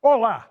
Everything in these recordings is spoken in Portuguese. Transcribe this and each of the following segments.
Olá!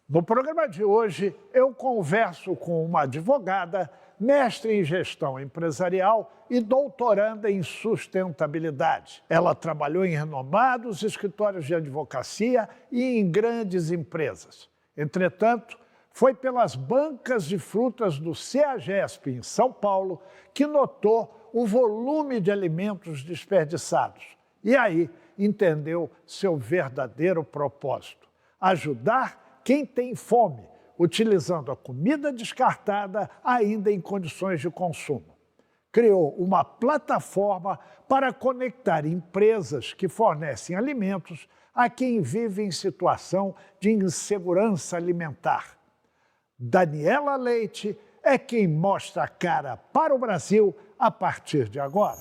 No programa de hoje, eu converso com uma advogada, mestre em gestão empresarial e doutoranda em sustentabilidade. Ela trabalhou em renomados escritórios de advocacia e em grandes empresas. Entretanto, foi pelas bancas de frutas do CEAGESP, em São Paulo, que notou o volume de alimentos desperdiçados. E aí entendeu seu verdadeiro propósito: ajudar quem tem fome, utilizando a comida descartada ainda em condições de consumo. Criou uma plataforma para conectar empresas que fornecem alimentos a quem vive em situação de insegurança alimentar. Daniela Leite é quem mostra a cara para o Brasil a partir de agora.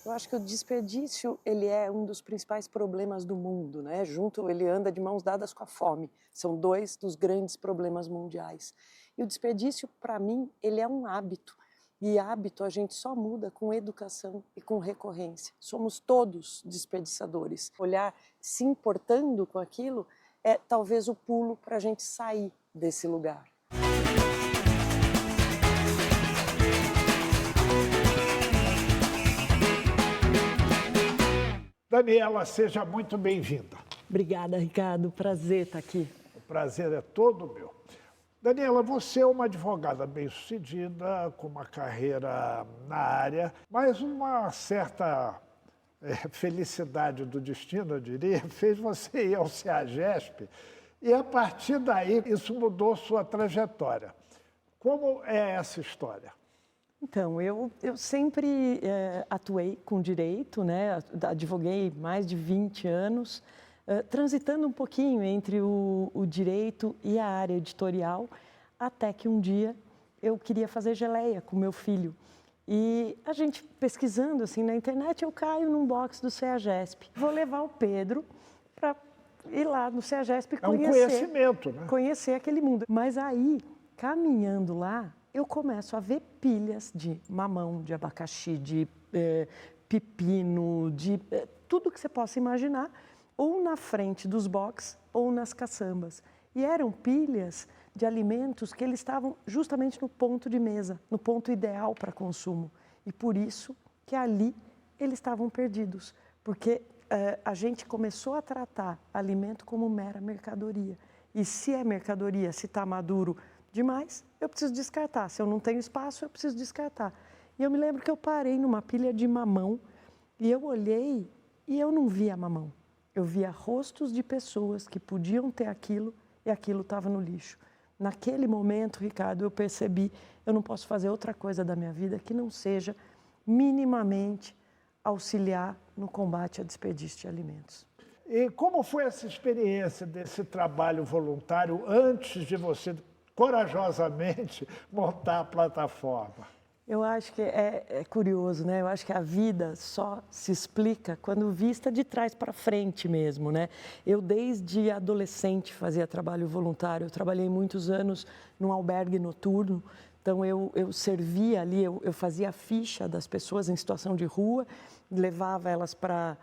Eu acho que o desperdício, ele é um dos principais problemas do mundo, né? Ele anda de mãos dadas com a fome. São dois dos grandes problemas mundiais. E o desperdício, para mim, ele é um hábito. E hábito a gente só muda com educação e com recorrência. Somos todos desperdiçadores. Olhar se importando com aquilo é talvez o pulo para a gente sair desse lugar. Daniela, seja muito bem-vinda. Obrigada, Ricardo. Prazer estar aqui. O prazer é todo meu. Daniela, você é uma advogada bem-sucedida, com uma carreira na área, mas uma certa felicidade do destino, eu diria, fez você ir ao CEAGESP e, a partir daí, isso mudou sua trajetória. Como é essa história? Então, eu sempre atuei com direito, né? Advoguei mais de 20 anos, transitando um pouquinho entre o direito e a área editorial, até que um dia eu queria fazer geleia com meu filho. E a gente pesquisando assim na internet, eu caio num box do CEAGESP. Vou levar o Pedro para ir lá no CEAGESP É um conhecimento, né? Conhecer aquele mundo. Mas aí, caminhando lá, eu começo a ver pilhas de mamão, de abacaxi, de pepino, de tudo que você possa imaginar, ou na frente dos boxes ou nas caçambas. E eram pilhas de alimentos que eles estavam justamente no ponto de mesa, no ponto ideal para consumo. E por isso que ali eles estavam perdidos, porque a gente começou a tratar alimento como mera mercadoria. E se é mercadoria, se está maduro demais, eu preciso descartar. Se eu não tenho espaço, eu preciso descartar. E eu me lembro que eu parei numa pilha de mamão e eu olhei e eu não via mamão. Eu via rostos de pessoas que podiam ter aquilo e aquilo estava no lixo. Naquele momento, Ricardo, eu percebi, eu não posso fazer outra coisa da minha vida que não seja minimamente auxiliar no combate ao desperdício de alimentos. E como foi essa experiência desse trabalho voluntário antes de você corajosamente montar a plataforma? Eu acho que é curioso, né? Eu acho que a vida só se explica quando vista de trás para frente mesmo, né? Eu, desde adolescente, fazia trabalho voluntário. Eu trabalhei muitos anos num albergue noturno. Então, eu servia ali, eu fazia a ficha das pessoas em situação de rua, levava elas para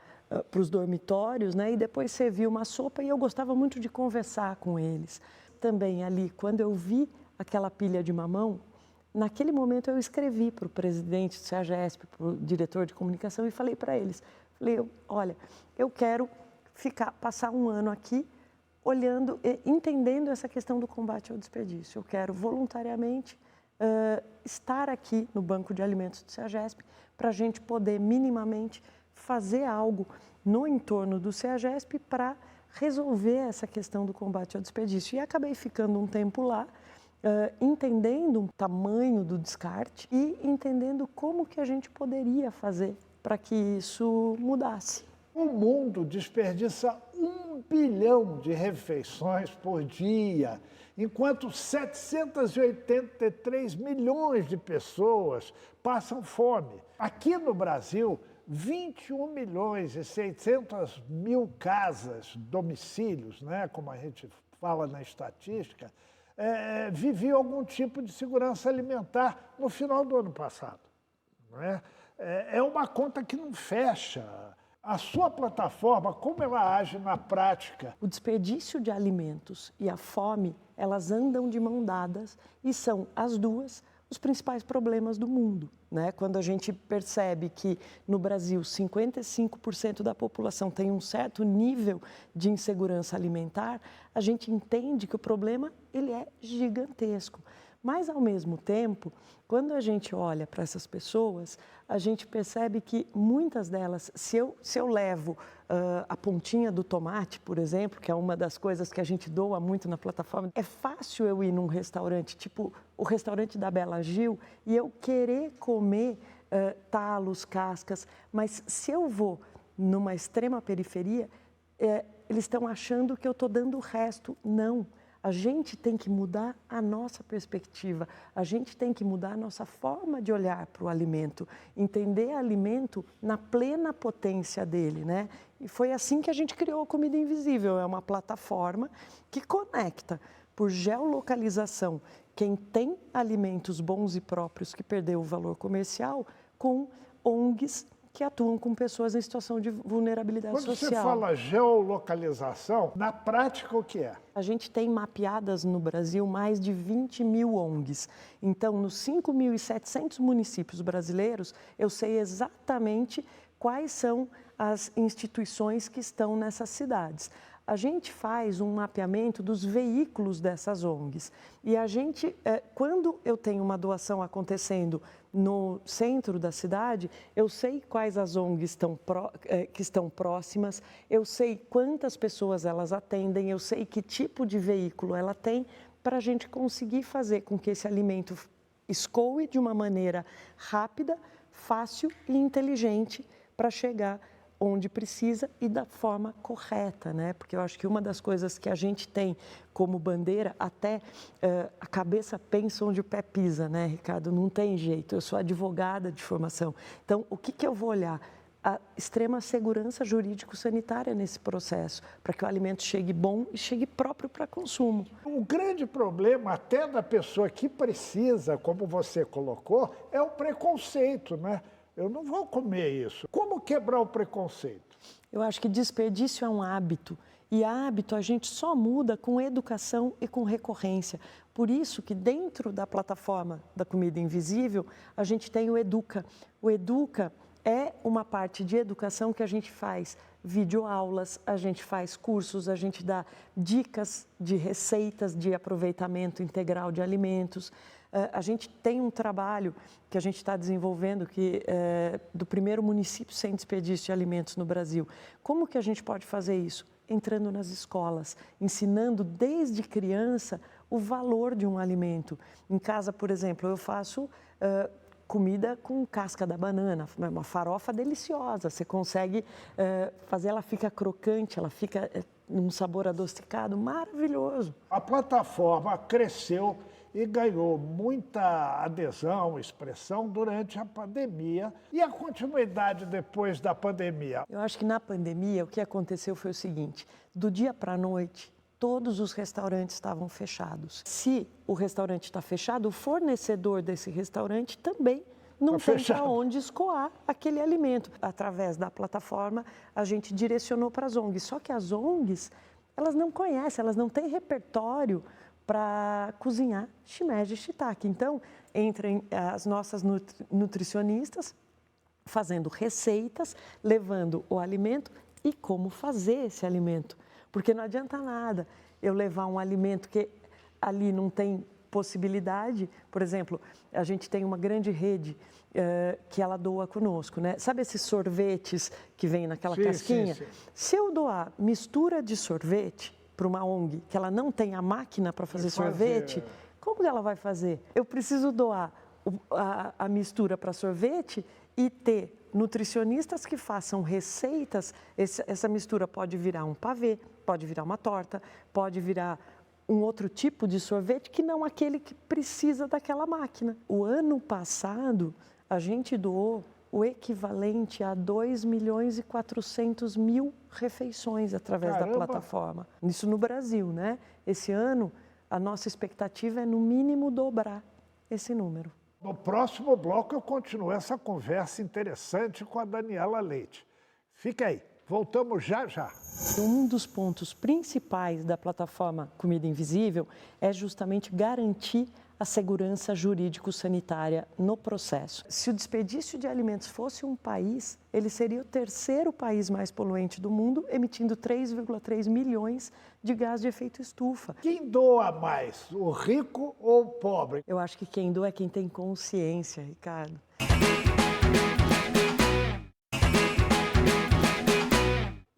os dormitórios, né? E depois servia uma sopa e eu gostava muito de conversar com eles. Também ali, quando eu vi aquela pilha de mamão, naquele momento eu escrevi para o presidente do CEAGESP, para o diretor de comunicação, e falei para eles, olha, eu quero passar um ano aqui olhando e entendendo essa questão do combate ao desperdício. Eu quero voluntariamente estar aqui no Banco de Alimentos do CEAGESP para a gente poder minimamente fazer algo no entorno do CEAGESP para resolver essa questão do combate ao desperdício. E acabei ficando um tempo lá, entendendo o tamanho do descarte e entendendo como que a gente poderia fazer para que isso mudasse. O mundo desperdiça 1 bilhão de refeições por dia, enquanto 783 milhões de pessoas passam fome. Aqui no Brasil, 21 milhões e 600 mil casas, domicílios, né, como a gente fala na estatística, viviam algum tipo de segurança alimentar no final do ano passado. Não é? É uma conta que não fecha. A sua plataforma, como ela age na prática? O desperdício de alimentos e a fome, elas andam de mão dadas e são as duas os principais problemas do mundo, né? Quando a gente percebe que no Brasil 55% da população tem um certo nível de insegurança alimentar, a gente entende que o problema ele é gigantesco. Mas, ao mesmo tempo, quando a gente olha para essas pessoas, a gente percebe que muitas delas, se eu levo a pontinha do tomate, por exemplo, que é uma das coisas que a gente doa muito na plataforma, é fácil eu ir num restaurante, tipo o restaurante da Bela Gil, e eu querer comer talos, cascas, mas se eu vou numa extrema periferia, eles estão achando que eu estou dando o resto. Não. A gente tem que mudar a nossa perspectiva, a gente tem que mudar a nossa forma de olhar para o alimento, entender o alimento na plena potência dele, né? E foi assim que a gente criou a Comida Invisível, é uma plataforma que conecta por geolocalização quem tem alimentos bons e próprios que perdeu o valor comercial com ONGs que atuam com pessoas em situação de vulnerabilidade social. Quando você fala geolocalização, na prática o que é? A gente tem mapeadas no Brasil mais de 20 mil ONGs. Então, nos 5.700 municípios brasileiros, eu sei exatamente quais são as instituições que estão nessas cidades. A gente faz um mapeamento dos veículos dessas ONGs. E a gente, quando eu tenho uma doação acontecendo no centro da cidade, eu sei quais as ONGs que estão próximas, eu sei quantas pessoas elas atendem, eu sei que tipo de veículo ela tem, para a gente conseguir fazer com que esse alimento escoe de uma maneira rápida, fácil e inteligente para chegar onde precisa e da forma correta, né? Porque eu acho que uma das coisas que a gente tem como bandeira, até a cabeça pensa onde o pé pisa, né, Ricardo? Não tem jeito, eu sou advogada de formação. Então, o que eu vou olhar? A extrema segurança jurídico-sanitária nesse processo, para que o alimento chegue bom e chegue próprio para consumo. O grande problema, até da pessoa que precisa, como você colocou, é o preconceito, né? Eu não vou comer isso. Como quebrar o preconceito? Eu acho que desperdício é um hábito. E hábito a gente só muda com educação e com recorrência. Por isso que dentro da plataforma da Comida Invisível, a gente tem o Educa. O Educa é uma parte de educação que a gente faz videoaulas, a gente faz cursos, a gente dá dicas de receitas de aproveitamento integral de alimentos. A gente tem um trabalho que a gente está desenvolvendo do primeiro município sem desperdício de alimentos no Brasil. Como que a gente pode fazer isso? Entrando nas escolas, ensinando desde criança o valor de um alimento. Em casa, por exemplo, eu faço comida com casca da banana, uma farofa deliciosa. Você consegue fazer, ela fica crocante, ela fica num sabor adocicado maravilhoso. A plataforma cresceu e ganhou muita adesão, expressão durante a pandemia. E a continuidade depois da pandemia? Eu acho que na pandemia o que aconteceu foi o seguinte: do dia para a noite, todos os restaurantes estavam fechados. Se o restaurante está fechado, o fornecedor desse restaurante também não tem para onde escoar aquele alimento. Através da plataforma, a gente direcionou para as ONGs. Só que as ONGs, elas não conhecem, elas não têm repertório para cozinhar shimeji shiitake. Então, entrem as nossas nutricionistas fazendo receitas, levando o alimento e como fazer esse alimento. Porque não adianta nada eu levar um alimento que ali não tem possibilidade. Por exemplo, a gente tem uma grande rede que ela doa conosco, né? Sabe esses sorvetes que vem naquela casquinha? Sim. Se eu doar mistura de sorvete para uma ONG que ela não tem a máquina para fazer sorvete, como ela vai fazer? Eu preciso doar a mistura para sorvete e ter nutricionistas que façam receitas. Essa mistura pode virar um pavê, pode virar uma torta, pode virar um outro tipo de sorvete que não aquele que precisa daquela máquina. O ano passado, a gente doou o equivalente a 2.400.000 refeições através da plataforma. Isso no Brasil, né? Esse ano, a nossa expectativa é, no mínimo, dobrar esse número. No próximo bloco, eu continuo essa conversa interessante com a Daniela Leite. Fica aí, voltamos já já. Um dos pontos principais da plataforma Comida Invisível é justamente garantir a segurança jurídico-sanitária no processo. Se o desperdício de alimentos fosse um país, ele seria o terceiro país mais poluente do mundo, emitindo 3,3 milhões de gás de efeito estufa. Quem doa mais, o rico ou o pobre? Eu acho que quem doa é quem tem consciência, Ricardo.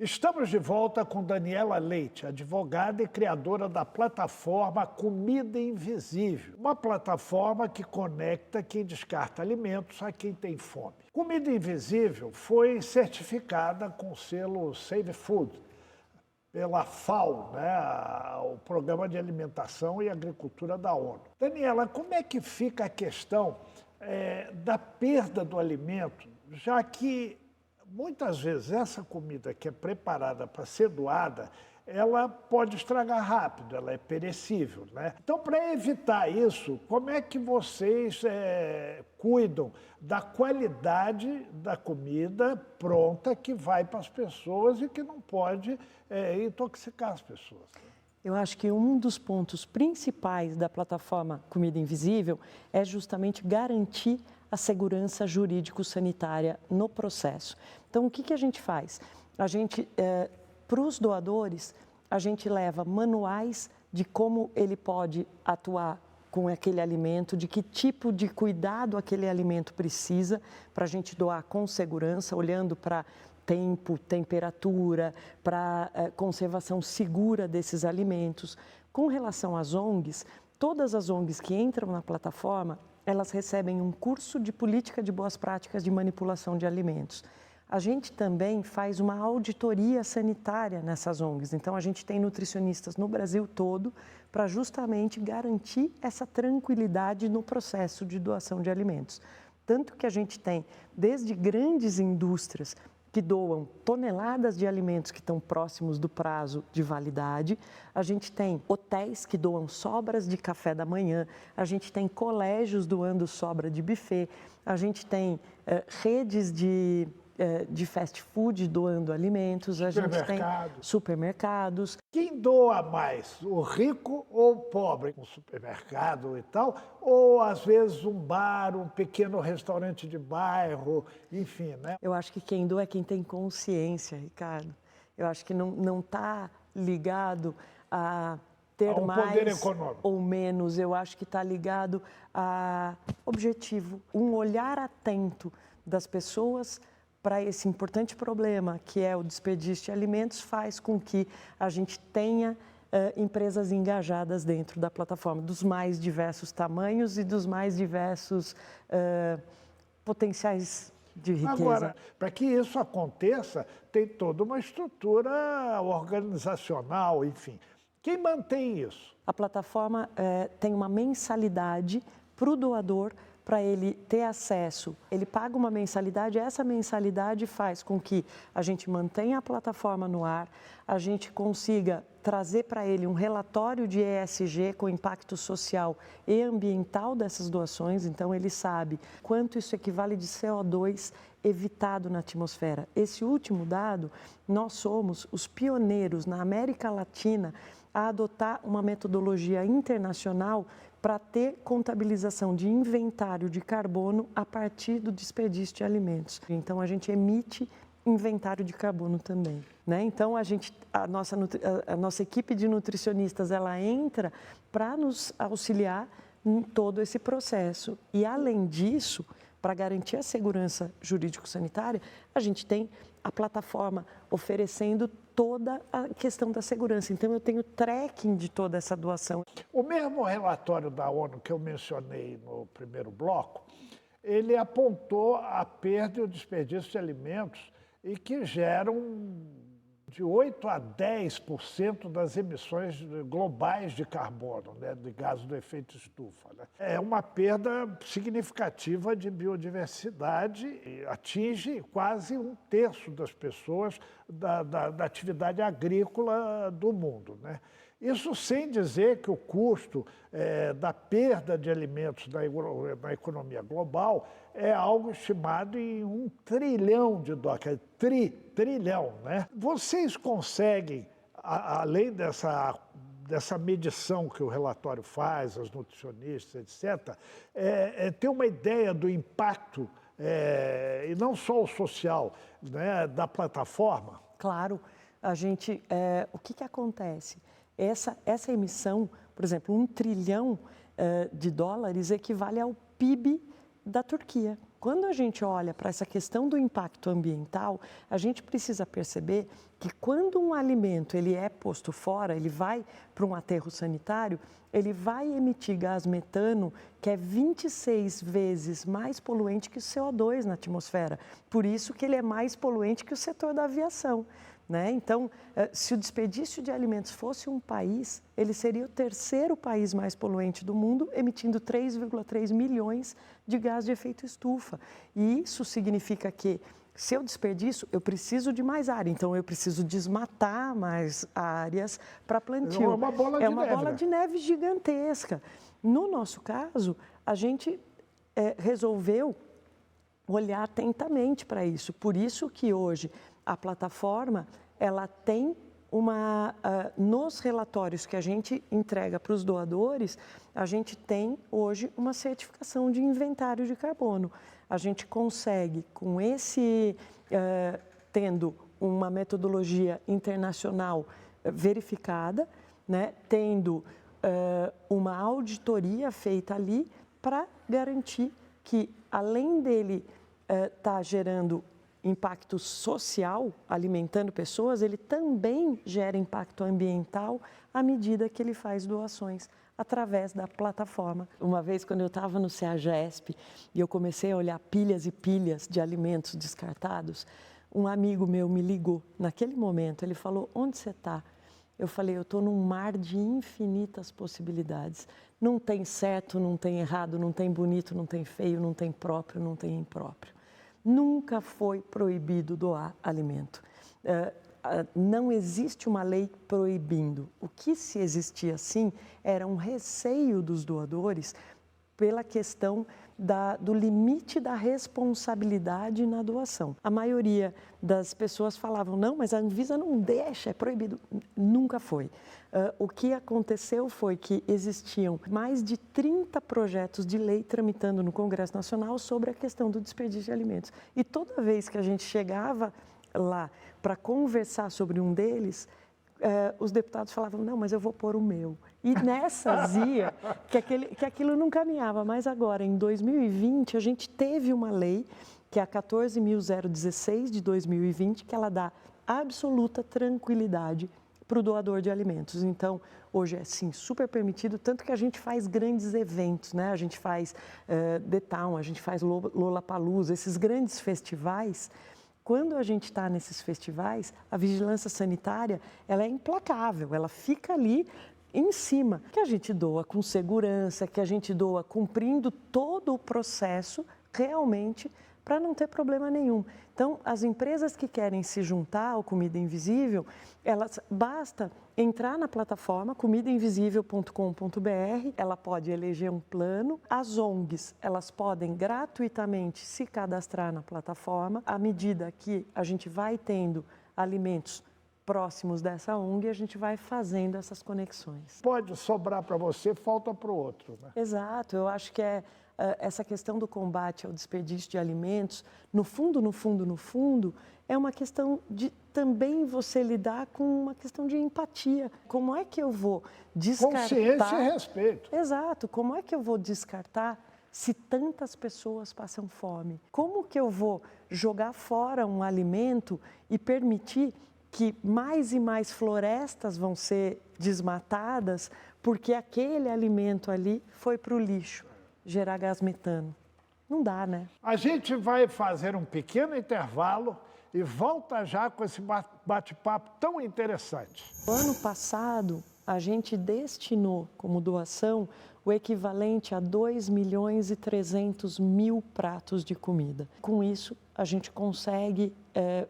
Estamos de volta com Daniela Leite, advogada e criadora da plataforma Comida Invisível, uma plataforma que conecta quem descarta alimentos a quem tem fome. Comida Invisível foi certificada com o selo Safe Food pela FAO, o Programa de Alimentação e Agricultura da ONU. Daniela, como é que fica a questão da perda do alimento, já que muitas vezes essa comida que é preparada para ser doada, ela pode estragar rápido, ela é perecível, né? Então, para evitar isso, como é que vocês cuidam da qualidade da comida pronta que vai para as pessoas e que não pode intoxicar as pessoas? Eu acho que um dos pontos principais da plataforma Comida Invisível é justamente garantir a segurança jurídico-sanitária no processo. Então, o que a gente faz? A gente, para os doadores, a gente leva manuais de como ele pode atuar com aquele alimento, de que tipo de cuidado aquele alimento precisa para a gente doar com segurança, olhando para tempo, temperatura, para conservação segura desses alimentos. Com relação às ONGs, todas as ONGs que entram na plataforma, elas recebem um curso de política de boas práticas de manipulação de alimentos. A gente também faz uma auditoria sanitária nessas ONGs. Então, a gente tem nutricionistas no Brasil todo para justamente garantir essa tranquilidade no processo de doação de alimentos. Tanto que a gente tem desde grandes indústrias que doam toneladas de alimentos que estão próximos do prazo de validade. A gente tem hotéis que doam sobras de café da manhã, a gente tem colégios doando sobra de buffet, a gente tem redes de fast food doando alimentos, a gente tem supermercados. Quem doa mais, o rico ou o pobre? Um supermercado e tal, ou às vezes um bar, um pequeno restaurante de bairro, enfim, né? Eu acho que quem doa é quem tem consciência, Ricardo. Eu acho que não está ligado a ter mais ou menos, eu acho que está ligado a objetivo, um olhar atento das pessoas para esse importante problema, que é o desperdício de alimentos, faz com que a gente tenha empresas engajadas dentro da plataforma, dos mais diversos tamanhos e dos mais diversos potenciais de riqueza. Agora, para que isso aconteça, tem toda uma estrutura organizacional, enfim. Quem mantém isso? A plataforma tem uma mensalidade para o doador, para ele ter acesso. Ele paga uma mensalidade, essa mensalidade faz com que a gente mantenha a plataforma no ar, a gente consiga trazer para ele um relatório de ESG com impacto social e ambiental dessas doações, então ele sabe quanto isso equivale de CO2 evitado na atmosfera. Esse último dado, nós somos os pioneiros na América Latina a adotar uma metodologia internacional para ter contabilização de inventário de carbono a partir do desperdício de alimentos. Então, a gente emite inventário de carbono também, né? Então, a nossa equipe de nutricionistas, ela entra para nos auxiliar em todo esse processo. E, além disso, para garantir a segurança jurídico-sanitária, a gente tem a plataforma oferecendo toda a questão da segurança. Então, eu tenho tracking de toda essa doação. O mesmo relatório da ONU que eu mencionei no primeiro bloco, ele apontou a perda e o desperdício de alimentos e que geram de 8% a 10% das emissões globais de carbono, né, de gases do efeito estufa. Né? É uma perda significativa de biodiversidade e atinge quase 1/3 das pessoas da atividade agrícola do mundo. Né? Isso sem dizer que o custo da perda de alimentos na economia global é algo estimado em $1 trilhão, trilhão, né? Vocês conseguem, além dessa medição que o relatório faz, os nutricionistas, etc., ter uma ideia do impacto, e não só o social, né, da plataforma? Claro, o que acontece? Essa emissão, por exemplo, $1 trilhão de dólares equivale ao PIB da Turquia. Quando a gente olha para essa questão do impacto ambiental, a gente precisa perceber que quando um alimento ele é posto fora, ele vai para um aterro sanitário, ele vai emitir gás metano, que é 26 vezes mais poluente que o CO2 na atmosfera. Por isso que ele é mais poluente que o setor da aviação, né? Então, se o desperdício de alimentos fosse um país, ele seria o terceiro país mais poluente do mundo, emitindo 3,3 milhões de gás de efeito estufa. E isso significa que, se eu desperdiço, eu preciso de mais área. Então, eu preciso desmatar mais áreas para plantio. É uma bola de neve. É uma bola de neve gigantesca. No nosso caso, a gente resolveu olhar atentamente para isso. Por isso que hoje a plataforma ela tem nos relatórios que a gente entrega para os doadores, a gente tem hoje uma certificação de inventário de carbono. A gente consegue, tendo uma metodologia internacional verificada, né, tendo uma auditoria feita ali para garantir que, além dele estar gerando impacto social, alimentando pessoas, ele também gera impacto ambiental à medida que ele faz doações através da plataforma. Uma vez, quando eu estava no CEAGESP e eu comecei a olhar pilhas e pilhas de alimentos descartados, um amigo meu me ligou. Naquele momento, ele falou: onde você está? Eu falei: eu estou num mar de infinitas possibilidades. Não tem certo, não tem errado, não tem bonito, não tem feio, não tem próprio, não tem impróprio. Nunca foi proibido doar alimento. Não existe uma lei proibindo. O que se existia, sim, era um receio dos doadores pela questão do limite da responsabilidade na doação. A maioria das pessoas falavam: não, mas a Anvisa não deixa, é proibido. Nunca foi. O que aconteceu foi que existiam mais de 30 projetos de lei tramitando no Congresso Nacional sobre a questão do desperdício de alimentos. E toda vez que a gente chegava lá para conversar sobre um deles, os deputados falavam: não, mas eu vou pôr o meu. E nessas ia que aquilo não caminhava. Mas agora, em 2020, a gente teve uma lei, que é a 14.016 de 2020, que ela dá absoluta tranquilidade para o doador de alimentos. Então, hoje é, sim, super permitido, tanto que a gente faz grandes eventos, né? A gente faz The Town, a gente faz Lollapalooza, esses grandes festivais. Quando a gente está nesses festivais, a vigilância sanitária, ela é implacável, ela fica ali em cima, que a gente doa com segurança, que a gente doa cumprindo todo o processo realmente para não ter problema nenhum. Então, as empresas que querem se juntar ao Comida Invisível, basta entrar na plataforma comidainvisível.com.br, ela pode eleger um plano. As ONGs, elas podem gratuitamente se cadastrar na plataforma. À medida que a gente vai tendo alimentos próximos dessa ONG, a gente vai fazendo essas conexões. Pode sobrar para você, falta para o outro, né? Exato, eu acho que essa questão do combate ao desperdício de alimentos, no fundo, é uma questão de também você lidar com uma questão de empatia. Como é que eu vou descartar... Consciência e respeito. Exato, como é que eu vou descartar se tantas pessoas passam fome? Como que eu vou jogar fora um alimento e permitir que mais e mais florestas vão ser desmatadas porque aquele alimento ali foi para o lixo, gerar gás metano? Não dá, né? A gente vai fazer um pequeno intervalo e volta já com esse bate-papo tão interessante. No ano passado, a gente destinou como doação o equivalente a 2.300.000 pratos de comida. Com isso, a gente consegue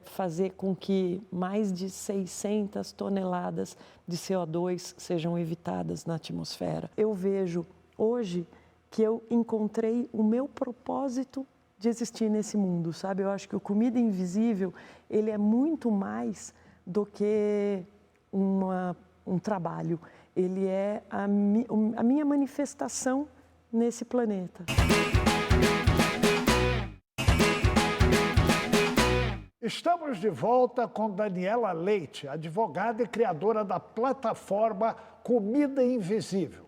fazer com que mais de 600 toneladas de CO2 sejam evitadas na atmosfera. Eu vejo hoje que eu encontrei o meu propósito de existir nesse mundo, sabe? Eu acho que o Comida Invisível, ele é muito mais do que um trabalho. Ele é a minha manifestação nesse planeta. Estamos de volta com Daniela Leite, advogada e criadora da plataforma Comida Invisível.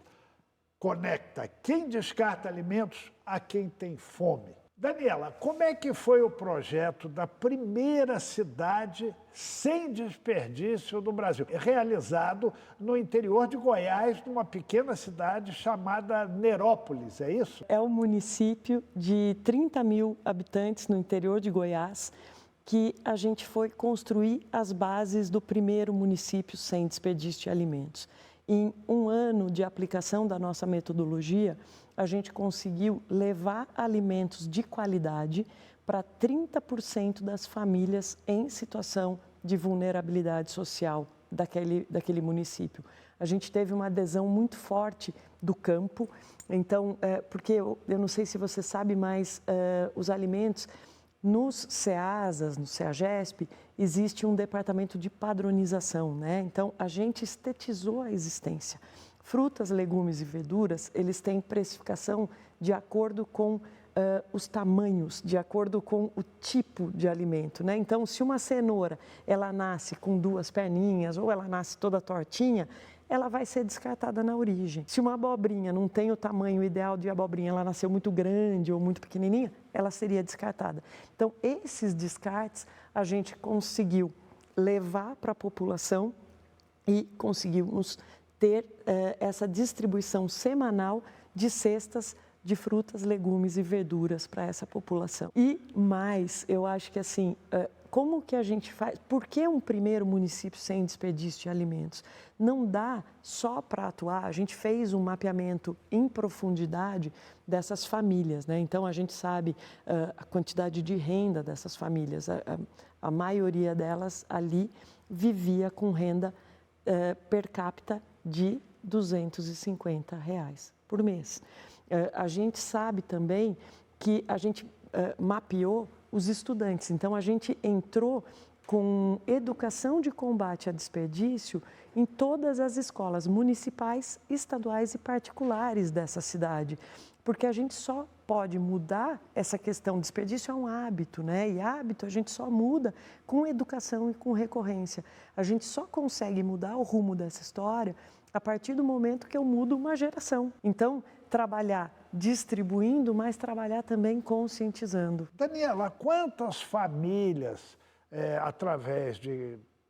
Conecta quem descarta alimentos a quem tem fome. Daniela, como é que foi o projeto da primeira cidade sem desperdício do Brasil? Realizado no interior de Goiás, numa pequena cidade chamada Nerópolis, é isso? É um município de 30 mil habitantes no interior de Goiás, que a gente foi construir as bases do primeiro município sem desperdício de alimentos. Em um ano de aplicação da nossa metodologia, a gente conseguiu levar alimentos de qualidade para 30% das famílias em situação de vulnerabilidade social daquele município. A gente teve uma adesão muito forte do campo, então, porque eu não sei se você sabe, mas os alimentos, nos CEASAs, no CEAGESP, existe um departamento de padronização, né? Então, a gente estetizou a existência. Frutas, legumes e verduras, eles têm precificação de acordo com os tamanhos, de acordo com o tipo de alimento, né? Então, se uma cenoura, ela nasce com 2 perninhas ou ela nasce toda tortinha, ela vai ser descartada na origem. Se uma abobrinha não tem o tamanho ideal de abobrinha, ela nasceu muito grande ou muito pequenininha, ela seria descartada. Então, esses descartes a gente conseguiu levar para a população e conseguimos ter essa distribuição semanal de cestas de frutas, legumes e verduras para essa população. E mais, eu acho que assim, como que a gente faz? Por que um primeiro município sem desperdício de alimentos? Não dá só para atuar, a gente fez um mapeamento em profundidade dessas famílias, né? Então, a gente sabe a quantidade de renda dessas famílias. A maioria delas ali vivia com renda per capita de R$250 por mês. A gente sabe também que a gente mapeou os estudantes. Então, a gente entrou com educação de combate a desperdício em todas as escolas municipais, estaduais e particulares dessa cidade. Porque a gente só pode mudar essa questão. Desperdício é um hábito, né? E hábito a gente só muda com educação e com recorrência. A gente só consegue mudar o rumo dessa história a partir do momento que eu mudo uma geração. Então, trabalhar distribuindo, mas trabalhar também conscientizando. Daniela, quantas famílias, através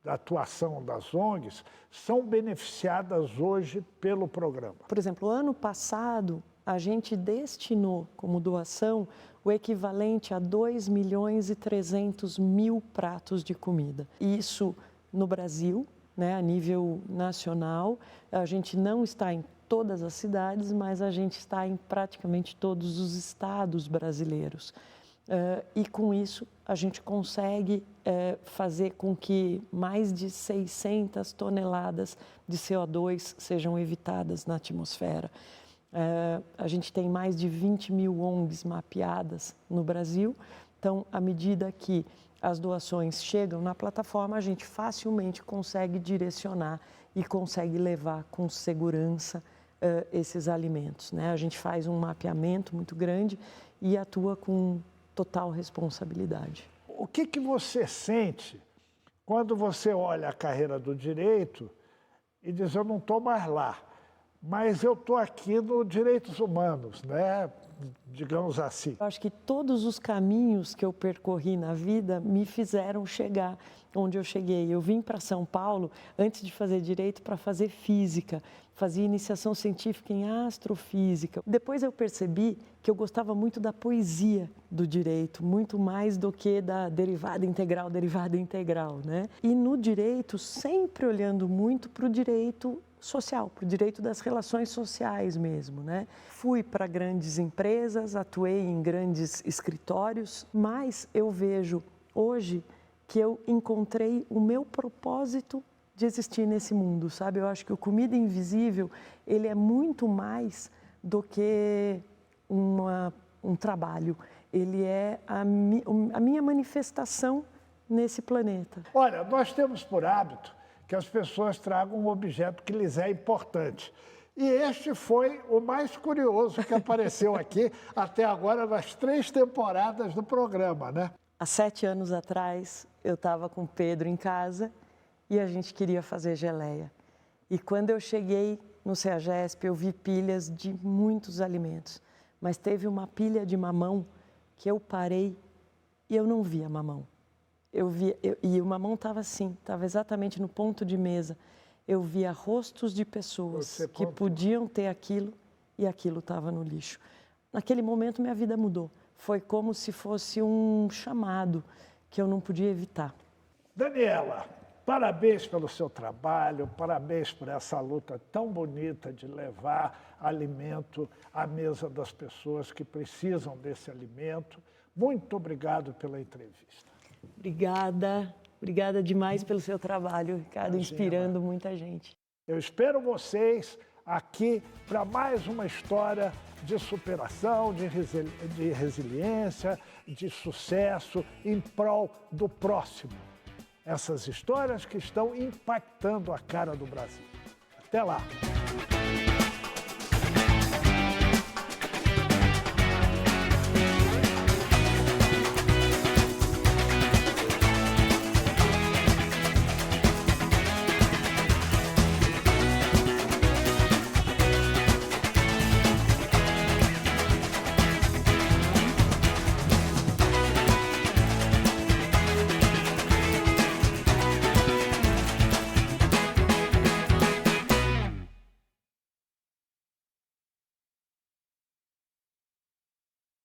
da atuação das ONGs, são beneficiadas hoje pelo programa? Por exemplo, ano passado, a gente destinou como doação o equivalente a 2.300.000 pratos de comida. Isso no Brasil, né, a nível nacional. A gente não está em todas as cidades, mas a gente está em praticamente todos os estados brasileiros. E com isso, a gente consegue fazer com que mais de 600 toneladas de CO2 sejam evitadas na atmosfera. A gente tem mais de 20 mil ONGs mapeadas no Brasil, então, à medida que as doações chegam na plataforma, a gente facilmente consegue direcionar e consegue levar com segurança esses alimentos, né? A gente faz um mapeamento muito grande e atua com total responsabilidade. O que você sente quando você olha a carreira do direito e diz, eu não estou mais lá, mas eu estou aqui no direitos humanos, né? Digamos assim. Eu acho que todos os caminhos que eu percorri na vida me fizeram chegar onde eu cheguei. Eu vim para São Paulo, antes de fazer direito, para fazer física. Fazia iniciação científica em astrofísica. Depois eu percebi que eu gostava muito da poesia do direito, muito mais do que da derivada integral, né? E no direito, sempre olhando muito para o direito social, para o direito das relações sociais mesmo, né? Fui para grandes empresas, atuei em grandes escritórios, mas eu vejo hoje que eu encontrei o meu propósito de existir nesse mundo, sabe? Eu acho que o Comida Invisível, ele é muito mais do que um trabalho. Ele é a minha manifestação nesse planeta. Olha, nós temos por hábito que as pessoas tragam um objeto que lhes é importante. E este foi o mais curioso que apareceu aqui até agora nas 3 temporadas do programa, né? Há 7 anos atrás, eu estava com o Pedro em casa e a gente queria fazer geleia. E quando eu cheguei no CEAGESP, eu vi pilhas de muitos alimentos, mas teve uma pilha de mamão que eu parei e eu não via mamão. E o mamão estava assim, estava exatamente no ponto de mesa. Eu via rostos de pessoas que podiam ter aquilo e aquilo estava no lixo. Naquele momento, minha vida mudou. Foi como se fosse um chamado que eu não podia evitar. Daniela, parabéns pelo seu trabalho, parabéns por essa luta tão bonita de levar alimento à mesa das pessoas que precisam desse alimento. Muito obrigado pela entrevista. Obrigada demais pelo seu trabalho, Ricardo, inspirando muita gente. Eu espero vocês aqui para mais uma história de superação, de resiliência, de sucesso em prol do próximo. Essas histórias que estão impactando a cara do Brasil. Até lá!